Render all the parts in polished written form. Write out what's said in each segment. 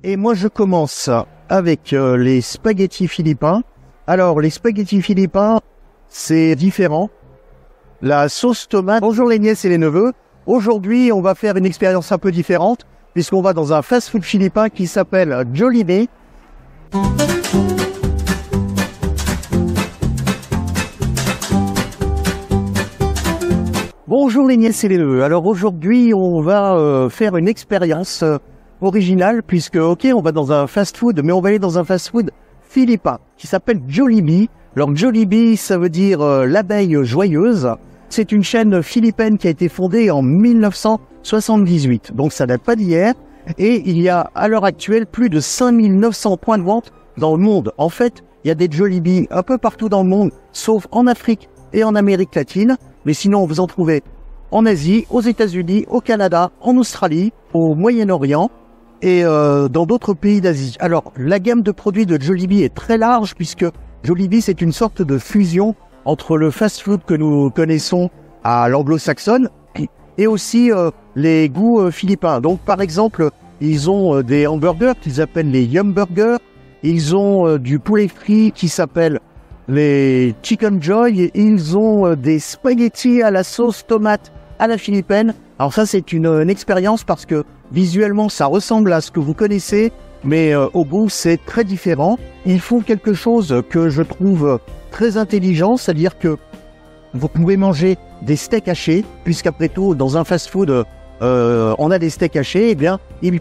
Et moi, je commence avec les spaghettis philippins. Alors, les spaghettis philippins, c'est différent. La sauce tomate. Bonjour les nièces et les neveux. Aujourd'hui, on va faire une expérience un peu différente, puisqu'on va dans un fast-food philippin qui s'appelle Jollibee. Bonjour les nièces et les neveux. Alors aujourd'hui, on va faire une expérience originale, puisque ok, on va dans un fast-food, mais on va aller dans un fast-food philippin qui s'appelle Jollibee. Alors Jollibee, ça veut dire l'abeille joyeuse. C'est une chaîne philippine qui a été fondée en 1978, donc ça date pas d'hier. Et il y a à l'heure actuelle plus de 5900 points de vente dans le monde. En fait, il y a des Jollibee un peu partout dans le monde, sauf en Afrique et en Amérique latine. Mais sinon, vous en trouvez en Asie, aux États-Unis, au Canada, en Australie, au Moyen-Orient et dans d'autres pays d'Asie. Alors, la gamme de produits de Jollibee est très large puisque Jollibee, c'est une sorte de fusion entre le fast-food que nous connaissons à l'anglo-saxonne et aussi les goûts philippins. Donc, par exemple, ils ont des hamburgers qu'ils appellent les Yum Burgers. Ils ont du poulet frit qui s'appelle les Chicken Joy, et ils ont des spaghettis à la sauce tomate à la philippine. Alors ça, c'est une expérience parce que visuellement, ça ressemble à ce que vous connaissez, mais au goût, c'est très différent. Ils font quelque chose que je trouve très intelligent, c'est-à-dire que vous pouvez manger des steaks hachés, puisqu'après tout, dans un fast-food, on a des steaks hachés, et bien, ils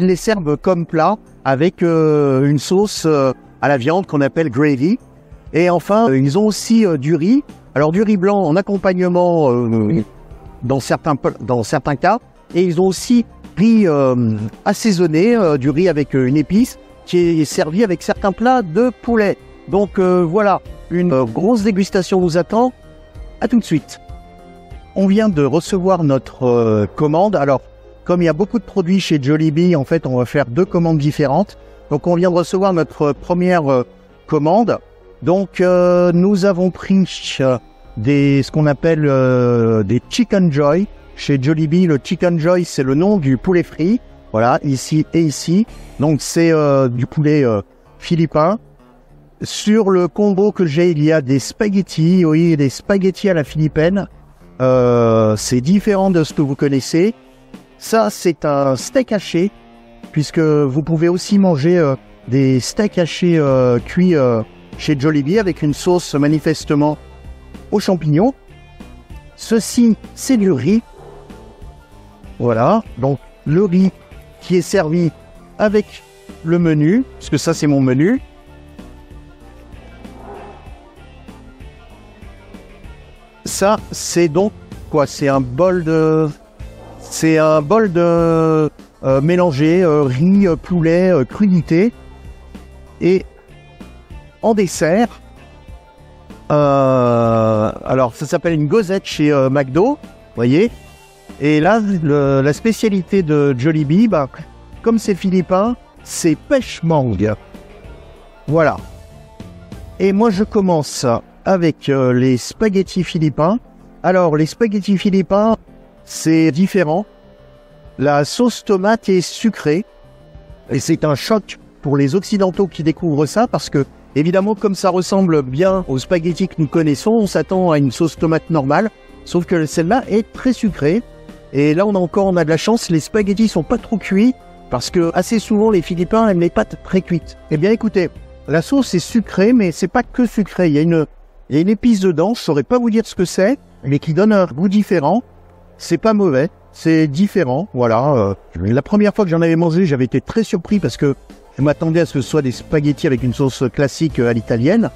les servent comme plat avec une sauce à la viande qu'on appelle gravy. Et enfin, ils ont aussi du riz. Alors du riz blanc en accompagnement dans certains cas. Et ils ont aussi riz assaisonné, du riz avec une épice qui est servi avec certains plats de poulet. Donc voilà, une grosse dégustation vous attend. À tout de suite. On vient de recevoir notre commande. Alors, comme il y a beaucoup de produits chez Jollibee, en fait, on va faire deux commandes différentes. Donc on vient de recevoir notre première commande. Donc nous avons pris ce qu'on appelle des Chicken Joy. Chez Jollibee, le Chicken Joy, c'est le nom du poulet frit. Voilà, ici et ici. Donc c'est du poulet philippin. Sur le combo que j'ai, il y a des spaghettis. Oui, des spaghettis à la philippine. C'est différent de ce que vous connaissez. Ça, c'est un steak haché, puisque vous pouvez aussi manger des steaks hachés cuits chez Jollibee avec une sauce manifestement aux champignons. Ceci, c'est du riz. Voilà, donc le riz qui est servi avec le menu, parce que ça c'est mon menu. Ça, c'est donc quoi? C'est un bol de mélangé riz, poulet, crudité. Et en dessert, alors ça s'appelle une gozette chez McDo, voyez. Et là, la spécialité de Jollibee, comme c'est philippin, c'est pêche mangue. Voilà. Et moi, je commence avec les spaghettis philippins. Alors, les spaghettis philippins, c'est différent. La sauce tomate est sucrée. Et c'est un choc pour les Occidentaux qui découvrent ça, parce que évidemment, comme ça ressemble bien aux spaghettis que nous connaissons, on s'attend à une sauce tomate normale, sauf que celle-là est très sucrée. Et là, on a de la chance, les spaghettis sont pas trop cuits, parce que assez souvent, les Philippins aiment les pâtes très cuites. Eh bien, écoutez, la sauce est sucrée, mais c'est pas que sucré. Il y a une épice dedans, je saurais pas vous dire ce que c'est, mais qui donne un goût différent. C'est pas mauvais, c'est différent, voilà. La première fois que j'en avais mangé, j'avais été très surpris, parce que je m'attendais à ce que ce soit des spaghettis avec une sauce classique à l'italienne.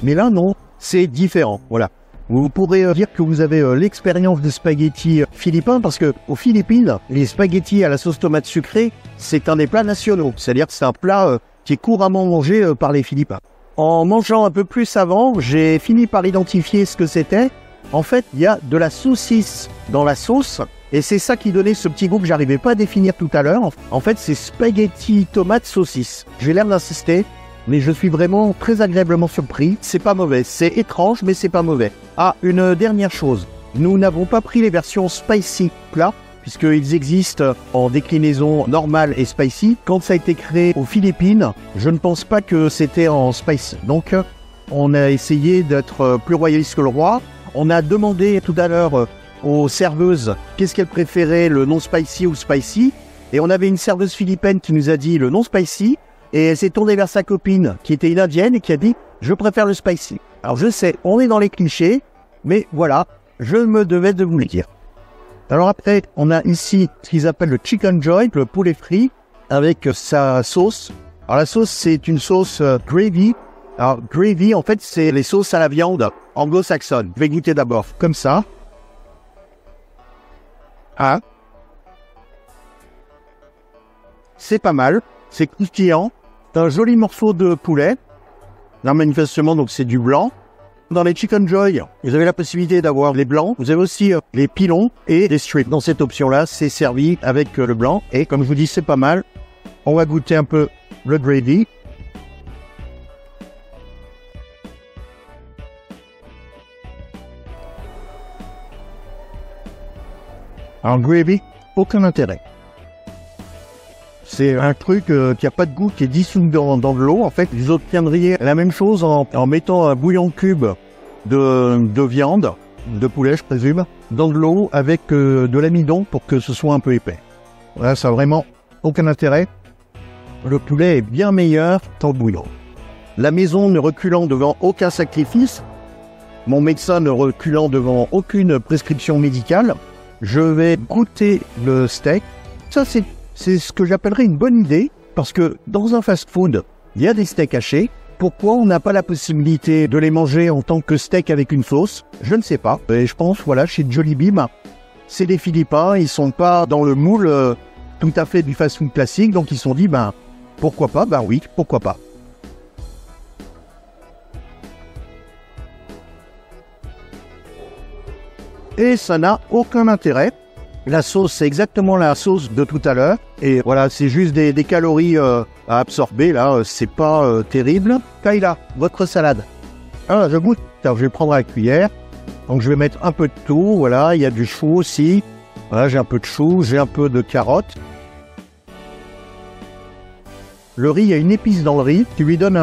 Mais là, non, c'est différent, voilà. Vous pourrez dire que vous avez l'expérience des spaghettis philippins, parce que aux Philippines, les spaghettis à la sauce tomate sucrée, c'est un des plats nationaux. C'est-à-dire que c'est un plat qui est couramment mangé par les Philippins. En mangeant un peu plus avant, j'ai fini par identifier ce que c'était. En fait, il y a de la saucisse dans la sauce, et c'est ça qui donnait ce petit goût que j'arrivais pas à définir tout à l'heure. En fait, c'est spaghetti tomate saucisse. J'ai l'air d'insister, mais je suis vraiment très agréablement surpris. C'est pas mauvais, c'est étrange, mais c'est pas mauvais. Ah, une dernière chose, nous n'avons pas pris les versions spicy plat, puisqu'ils existent en déclinaison normale et spicy. Quand ça a été créé aux Philippines, je ne pense pas que c'était en spice. Donc, on a essayé d'être plus royaliste que le roi. On a demandé tout à l'heure aux serveuses qu'est-ce qu'elles préféraient, le non spicy ou spicy. Et on avait une serveuse philippine qui nous a dit le non spicy. Et elle s'est tournée vers sa copine qui était une indienne et qui a dit « Je préfère le spicy ». Alors je sais, on est dans les clichés, mais voilà, je me devais de vous le dire. Alors après, on a ici ce qu'ils appellent le chicken joint, le poulet frit, avec sa sauce. Alors la sauce, c'est une sauce gravy. Alors gravy, en fait, c'est les sauces à la viande anglo-saxonne. Je vais goûter d'abord comme ça. Ah. C'est pas mal, c'est croustillant. C'est un joli morceau de poulet. Là, manifestement, donc c'est du blanc. Dans les chicken joy, vous avez la possibilité d'avoir les blancs. Vous avez aussi les pilons et les strips. Dans cette option-là, c'est servi avec le blanc. Et comme je vous dis, c'est pas mal. On va goûter un peu le gravy. Alors, gravy, aucun intérêt. C'est un truc qui a pas de goût, qui est dissous dans de l'eau. En fait, vous obtiendriez la même chose en mettant un bouillon cube de viande, de poulet, je présume, dans de l'eau avec de l'amidon pour que ce soit un peu épais. Voilà, ça a vraiment aucun intérêt. Le poulet est bien meilleur dans le bouillon. La maison ne reculant devant aucun sacrifice, mon médecin ne reculant devant aucune prescription médicale, je vais goûter le steak. Ça, c'est ce que j'appellerais une bonne idée, parce que dans un fast-food, il y a des steaks hachés. Pourquoi on n'a pas la possibilité de les manger en tant que steak avec une sauce? Je ne sais pas. Et je pense, voilà, chez Jollibee, c'est des Philippins, ils sont pas dans le moule tout à fait du fast-food classique, donc ils se sont dit, pourquoi pas? Oui, pourquoi pas. Et ça n'a aucun intérêt. La sauce, c'est exactement la sauce de tout à l'heure. Et voilà, c'est juste des calories à absorber, là. C'est pas terrible. Kayla, votre salade. Ah, je goûte. Alors, je vais prendre à la cuillère. Donc, je vais mettre un peu de tout. Voilà, il y a du chou aussi. Voilà, j'ai un peu de chou, j'ai un peu de carottes. Le riz, il y a une épice dans le riz qui lui donne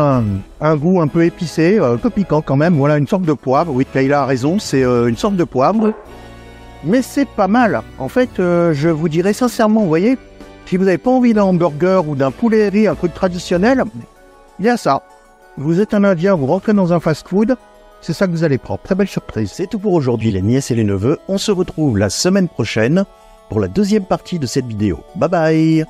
un goût un peu épicé, un peu piquant quand même. Voilà, une sorte de poivre. Oui, Kayla a raison, c'est une sorte de poivre. Mais c'est pas mal. En fait, je vous dirais sincèrement, vous voyez, si vous n'avez pas envie d'un hamburger ou d'un poulet riz, un truc traditionnel, il y a ça. Vous êtes un Indien, vous rentrez dans un fast-food, c'est ça que vous allez prendre. Très belle surprise. C'est tout pour aujourd'hui, les nièces et les neveux. On se retrouve la semaine prochaine pour la deuxième partie de cette vidéo. Bye bye.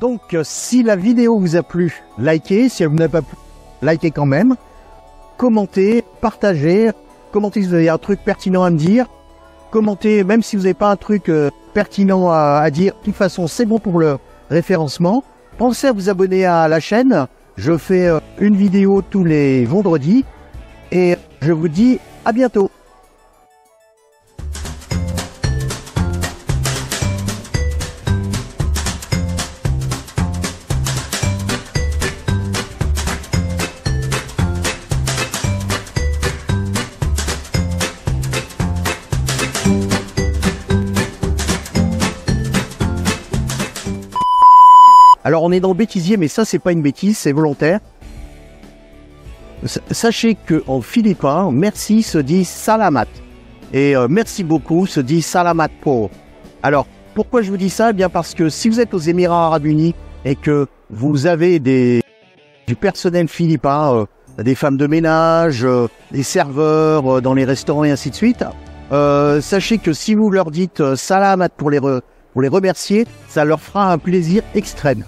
Donc, si la vidéo vous a plu, likez. Si elle vous n'a pas plu, likez quand même. Commentez, partagez. Commentez si vous avez un truc pertinent à me dire. Commentez même si vous n'avez pas un truc pertinent à dire. De toute façon, c'est bon pour le référencement. Pensez à vous abonner à la chaîne. Je fais une vidéo tous les vendredis. Et je vous dis à bientôt. Alors on est dans le bêtisier, mais ça c'est pas une bêtise, c'est volontaire. Sachez que en philippin, merci se dit salamat. Et merci beaucoup se dit salamat po. Alors, pourquoi je vous dis ça? Eh bien parce que si vous êtes aux Émirats Arabes Unis et que vous avez du personnel philippin, des femmes de ménage, des serveurs dans les restaurants et ainsi de suite, sachez que si vous leur dites salamat pour les remercier, ça leur fera un plaisir extrême.